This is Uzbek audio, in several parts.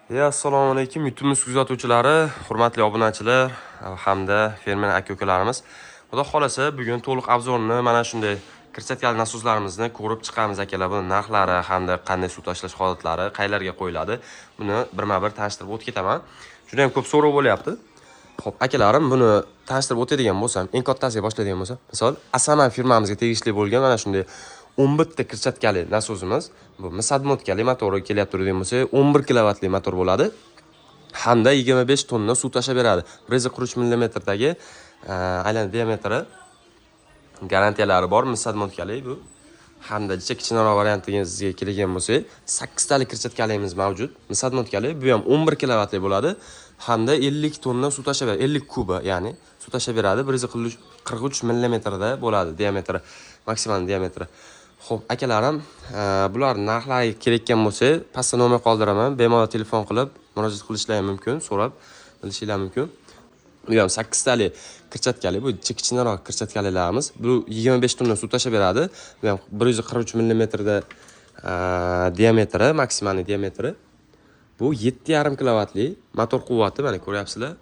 Assalomu alaykum YouTube kuzatuvchilari, hurmatli obunachilar hamda fermer aka-ukalarimiz. Xudo xolasa bugun to'liq obzorni mana shunday kirchatkali nasoslarimizni ko'rib chiqamiz akalar. Buni narxlari hamda qanday suv tashlash holatlari qaylarga qo'yiladi, buni birma-bir tanishtirib o'tib ketaman. Juda ham ko'p so'rov bo'lyapti. Xo'p, akalarim, buni tanishtirib o'tadigan bo'lsam, eng kattasiga boshlaydigan bo'lsam, misol Asaman firmamizga tegishli bo'lgan mana shunday 11 ta kirchatkali nasosimiz, bu misadmotkali motori kelib turadigan bo'lsa, 11 kilovatli motor bo'ladi. Hamda 25 tonna suv tashab beradi. 143 mm dagi aylanma diametri garantiyalari bor misadmotkali bu. Hamda kichikroq variantingizga kelgan bo'lsa, 8 talik kirchatkalimiz mavjud. Misadmotkali, bu ham 11 kilovatli bo'ladi. Hamda 50 tonna suv tashab beradi, 50 kuba, ya'ni suv tashab beradi. 143 mm da bo'ladi diametri, maksimal diametri. Xo'p, akalarim, bular narxlari kerakkan bo'lsa, pastda nomer qoldiraman. Bemalol telefon qilib murojaat qilishlari mumkin, so'rab bilishingiz mumkin. Bu ham 8 tali kirchatkali, bu kichikroq kirchatkalilarimiz. Bu 25 tonna suv tashab beradi. Bu ham 143 mm da diametri, maksimal diametri. Bu 7,5 kilovatli motor quvvati, mana ko'ryapsizlar.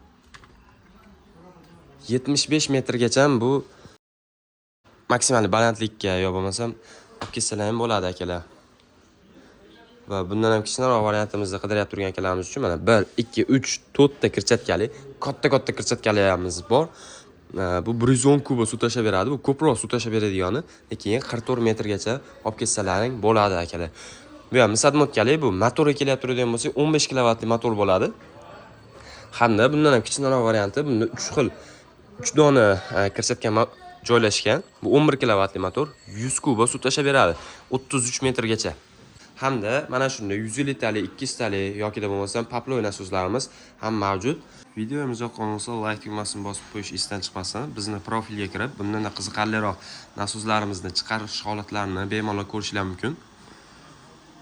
75 metrgacha bu maksimal balandlikka yo bo'lmasam olib ketsalar ham bo'ladi akalar. Va bundan ham kichikroq variantimizni qidiryapti turgan akalarimiz uchun mana 1, 2, 3, 4 ta kirchatkali, katta kirchatkalarimiz bor. Bu 110 kuba suv tashab beradi. Bu ko'proq suv tashab beradigani, lekin 44 metrgacha olib ketsalaring bo'ladi akalar. Bu ham misadmotkali, bu motori kelib turadigan bo'lsa 15 kilovatli motor bo'ladi. Hamda bundan ham kichikroq varianti, bunda 3 xil 3 dona kirchatka joylashgan. Bu 11 kilovatli motor 100 kuba suv tashab beradi 33 metrgacha. Hamda mana shunday 150 tali, 200 tali yoki da bo'lmasam paploy nasoslarimiz ham mavjud. Videomiz yoqqan bo'lsa, like tugmasini bosib qo'yish esdan chiqmasin. Bizni profilga kirib, bundan qiziqarliroq nasoslarimizni chiqarish holatlarini bemalol ko'rishlar mumkin.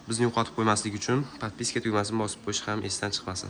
Bizni yo'qotib qo'ymaslik uchun podpiska tugmasini bosib qo'yish ham esdan chiqmasin.